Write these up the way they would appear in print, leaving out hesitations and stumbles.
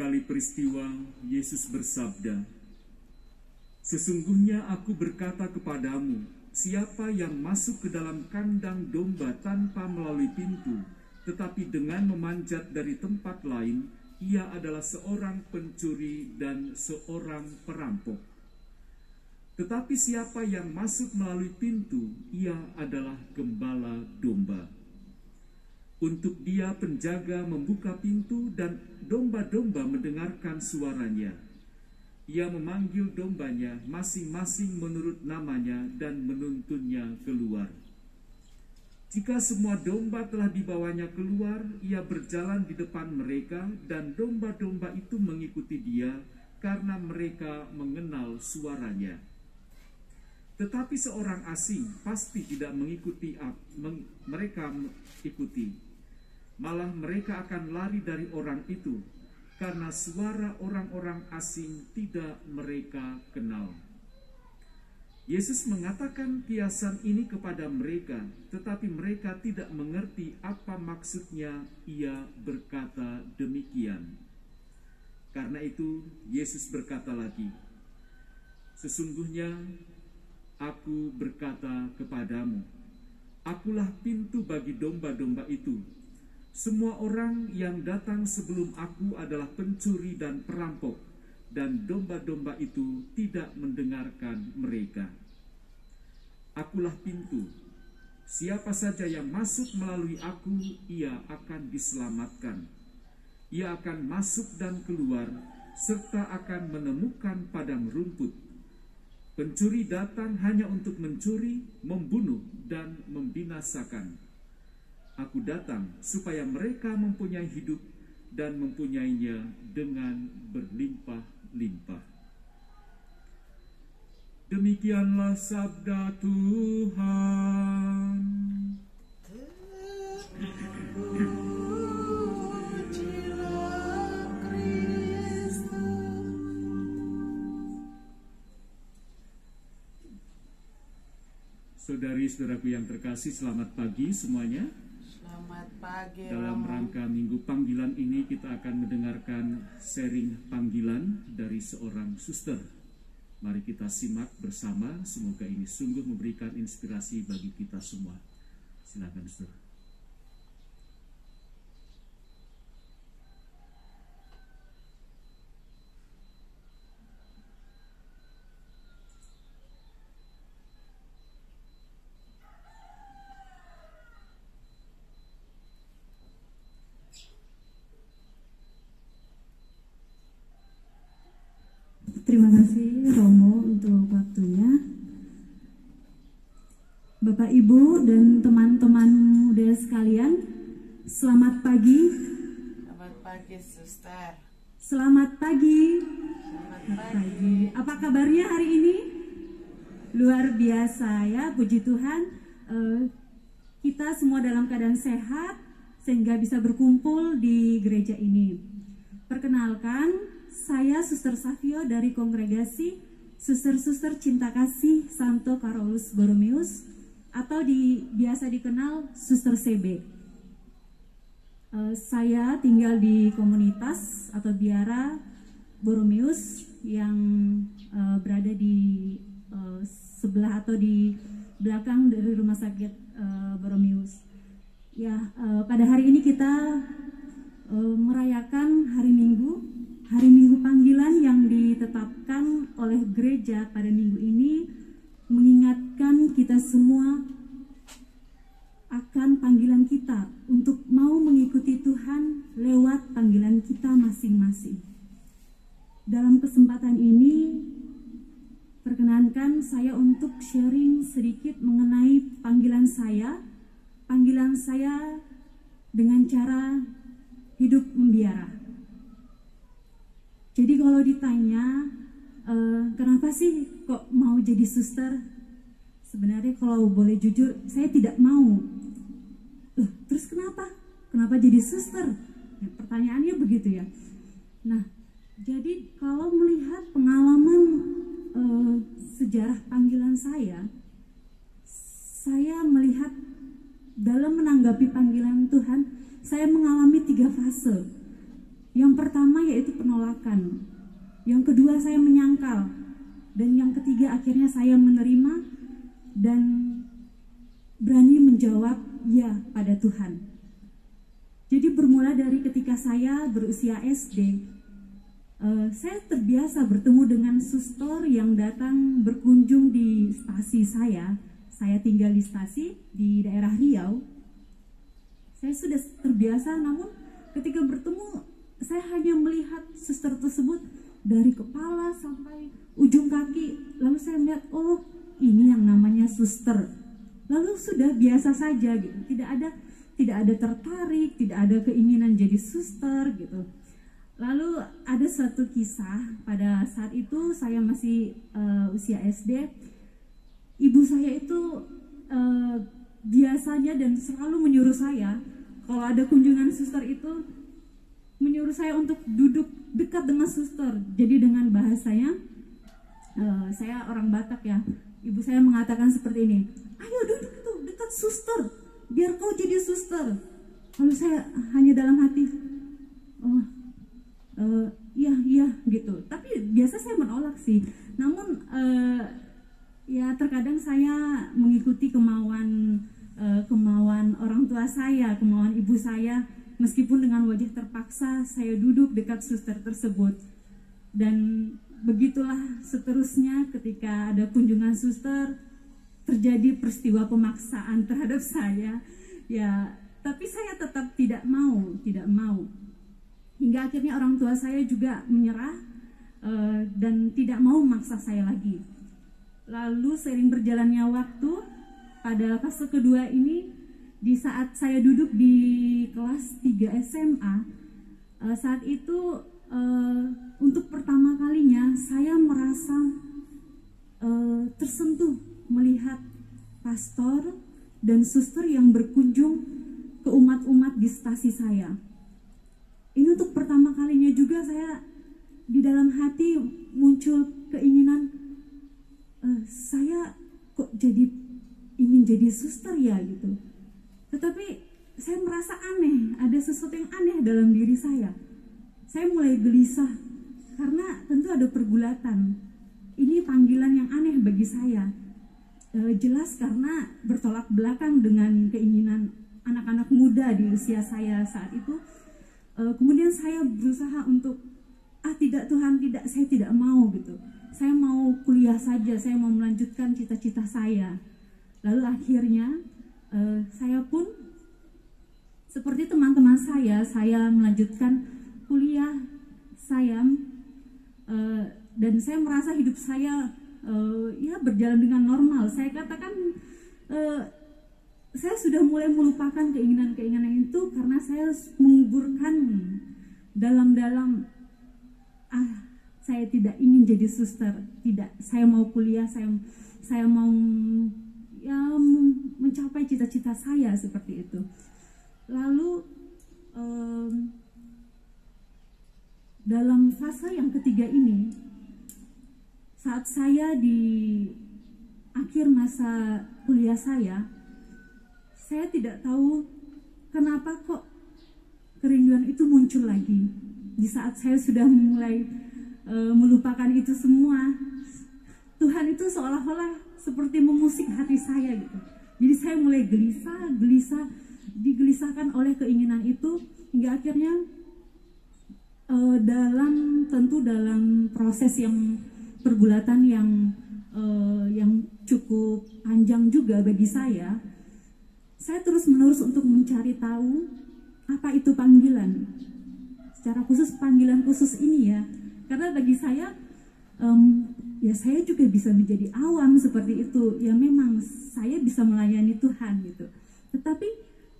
kali peristiwa, Yesus bersabda, "Sesungguhnya aku berkata kepadamu, siapa yang masuk ke dalam kandang domba tanpa melalui pintu, tetapi dengan memanjat dari tempat lain, ia adalah seorang pencuri dan seorang perampok. Tetapi siapa yang masuk melalui pintu, ia adalah gembala domba. Untuk dia penjaga membuka pintu dan domba-domba mendengarkan suaranya. Ia memanggil dombanya masing-masing menurut namanya dan menuntunnya keluar. Jika semua domba telah dibawanya keluar, ia berjalan di depan mereka dan domba-domba itu mengikuti dia karena mereka mengenal suaranya. Tetapi seorang asing pasti tidak mengikuti mereka ikuti. Malah mereka akan lari dari orang itu, karena suara orang-orang asing tidak mereka kenal." Yesus mengatakan kiasan ini kepada mereka, tetapi mereka tidak mengerti apa maksudnya ia berkata demikian. Karena itu Yesus berkata lagi, "Sesungguhnya aku berkata kepadamu, akulah pintu bagi domba-domba itu. Semua orang yang datang sebelum aku adalah pencuri dan perampok, dan domba-domba itu tidak mendengarkan mereka. Akulah pintu. Siapa saja yang masuk melalui aku, ia akan diselamatkan. Ia akan masuk dan keluar, serta akan menemukan padang rumput. Pencuri datang hanya untuk mencuri, membunuh, dan membinasakan. Aku datang supaya mereka mempunyai hidup dan mempunyainya dengan berlimpah-limpah." Demikianlah sabda Tuhan. Saudari-saudaraku yang terkasih, selamat pagi semuanya. Selamat pagi. Dalam rangka Minggu Panggilan ini kita akan mendengarkan sharing panggilan dari seorang suster. Mari kita simak bersama, semoga ini sungguh memberikan inspirasi bagi kita semua. Silakan, suster. Terima kasih Romo untuk waktunya. Bapak, Ibu, dan teman-teman muda sekalian, selamat pagi. Selamat pagi, suster. Selamat pagi. Selamat Pagi. Apa kabarnya hari ini? Luar biasa ya, puji Tuhan. Kita semua dalam keadaan sehat sehingga bisa berkumpul di gereja ini. Perkenalkan, saya Suster Savio dari Kongregasi Suster-Suster Cinta Kasih Santo Carolus Borromeus, atau biasa dikenal Suster CB. Saya tinggal di komunitas atau biara Borromeus yang berada di sebelah atau di belakang dari rumah sakit Borromeus. Ya, pada hari ini kita merayakan hari Minggu panggilan yang ditetapkan oleh gereja pada minggu ini, mengingatkan kita semua akan panggilan kita untuk mau mengikuti Tuhan lewat panggilan kita masing-masing. Dalam kesempatan ini, perkenankan saya untuk sharing sedikit mengenai panggilan saya dengan cara hidup membiara. Jadi kalau ditanya, kenapa sih kok mau jadi suster? Sebenarnya kalau boleh jujur, saya tidak mau. Terus kenapa? Kenapa jadi suster? Ya, pertanyaannya begitu ya. Nah, jadi kalau melihat pengalaman sejarah panggilan saya melihat dalam menanggapi panggilan Tuhan, saya mengalami 3 fase. Yang pertama yaitu penolakan, yang kedua saya menyangkal, dan yang ketiga akhirnya saya menerima dan berani menjawab ya pada Tuhan. Jadi bermula dari ketika saya berusia SD, saya terbiasa bertemu dengan suster yang datang berkunjung di stasi saya. Saya tinggal di stasi di daerah Riau. Saya sudah terbiasa, namun ketika bertemu saya hanya melihat suster tersebut dari kepala sampai ujung kaki. Lalu saya melihat, oh ini yang namanya suster. Lalu sudah biasa saja gitu. Tidak ada tertarik, tidak ada keinginan jadi suster gitu. Lalu ada suatu kisah pada saat itu saya masih usia SD. Ibu saya itu biasanya dan selalu menyuruh saya kalau ada kunjungan suster itu menyuruh saya untuk duduk dekat dengan suster. Jadi dengan bahasanya, saya orang Batak ya, ibu saya mengatakan seperti ini, ayo duduk tuh dekat suster, biar kau jadi suster. Lalu saya hanya dalam hati, oh iya gitu. Tapi biasa saya menolak sih. Namun ya terkadang saya mengikuti kemauan orang tua saya, kemauan ibu saya. Meskipun dengan wajah terpaksa saya duduk dekat suster tersebut. Dan begitulah seterusnya ketika ada kunjungan suster terjadi peristiwa pemaksaan terhadap saya. Ya, tapi saya tetap tidak mau. Hingga akhirnya orang tua saya juga menyerah dan tidak mau memaksa saya lagi. Lalu seiring berjalannya waktu, pada fase kedua ini, di saat saya duduk di kelas 3 SMA, saat itu untuk pertama kalinya saya merasa tersentuh melihat pastor dan suster yang berkunjung ke umat-umat di stasi saya. Ini untuk pertama kalinya juga saya di dalam hati muncul keinginan, saya kok ingin jadi suster ya gitu. Tetapi saya merasa aneh, ada sesuatu yang aneh dalam diri saya. Saya mulai gelisah karena tentu ada pergulatan. Ini panggilan yang aneh bagi saya. Jelas karena bertolak belakang dengan keinginan anak-anak muda di usia saya saat itu. Kemudian saya berusaha untuk tidak Tuhan, tidak, saya tidak mau gitu. Saya mau kuliah saja, saya mau melanjutkan cita-cita saya. Lalu akhirnya saya pun seperti teman-teman saya melanjutkan kuliah saya, dan saya merasa hidup saya ya berjalan dengan normal. Saya katakan saya sudah mulai melupakan keinginan-keinginan itu karena saya menguburkan dalam-dalam saya tidak ingin jadi suster, tidak, saya mau kuliah, saya mau ya mencapai cita-cita saya seperti itu. Lalu dalam fase yang ketiga ini, saat saya di akhir masa kuliah saya tidak tahu kenapa kok kerinduan itu muncul lagi. Di saat saya sudah mulai melupakan itu semua, Tuhan itu seolah-olah seperti memusik hati saya gitu. Jadi saya mulai digelisahkan oleh keinginan itu, hingga akhirnya dalam proses yang pergulatan yang cukup panjang juga bagi saya terus-menerus untuk mencari tahu apa itu panggilan. Secara khusus panggilan khusus ini ya, karena bagi saya ya saya juga bisa menjadi awam seperti itu. Ya memang saya bisa melayani Tuhan gitu. Tetapi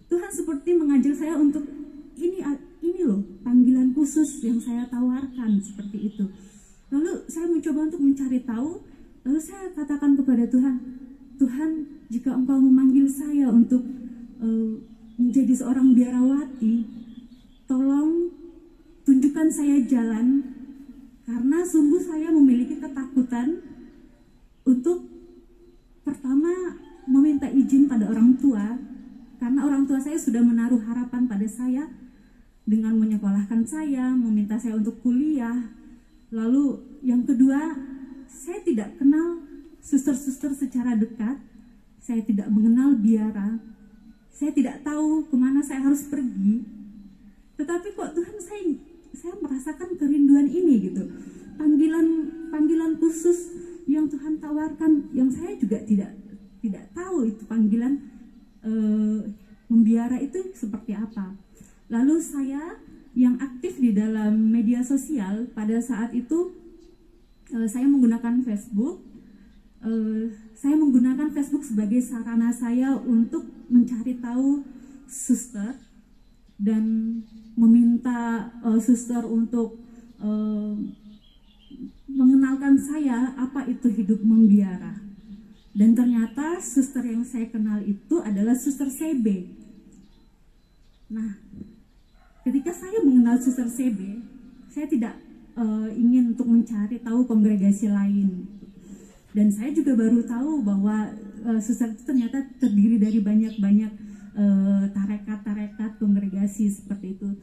Tuhan seperti mengajak saya untuk ini loh panggilan khusus yang saya tawarkan seperti itu. Lalu saya mencoba untuk mencari tahu. Lalu saya katakan kepada Tuhan, Tuhan, jika Engkau memanggil saya untuk menjadi seorang biarawati, tolong tunjukkan saya jalan, karena sungguh saya memiliki ketakutan untuk pertama meminta izin pada orang tua, karena orang tua saya sudah menaruh harapan pada saya dengan menyekolahkan saya, meminta saya untuk kuliah. Lalu yang kedua, saya tidak kenal suster-suster secara dekat, saya tidak mengenal biara, saya tidak tahu kemana saya harus pergi. Tetapi kok Tuhan, saya merasakan kerinduan ini gitu, panggilan khusus yang Tuhan tawarkan, yang saya juga tidak tahu itu panggilan membiara itu seperti apa. Lalu saya yang aktif di dalam media sosial pada saat itu, saya menggunakan Facebook. Saya menggunakan Facebook sebagai sarana saya untuk mencari tahu suster dan meminta suster untuk mengenalkan saya apa itu hidup membiara. Dan ternyata suster yang saya kenal itu adalah Suster CB. Nah, ketika saya mengenal Suster CB, saya tidak ingin untuk mencari tahu kongregasi lain. Dan saya juga baru tahu bahwa suster itu ternyata terdiri dari banyak-banyak tarekat-tarekat kongregasi seperti itu.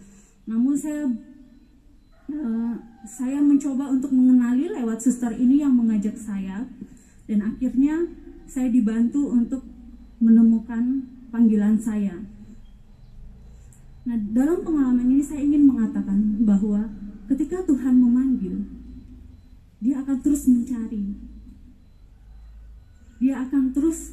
Namun saya mencoba untuk mengenali lewat suster ini yang mengajak saya, dan akhirnya saya dibantu untuk menemukan panggilan saya. Nah, dalam pengalaman ini saya ingin mengatakan bahwa ketika Tuhan memanggil, Dia akan terus mencari. Dia akan terus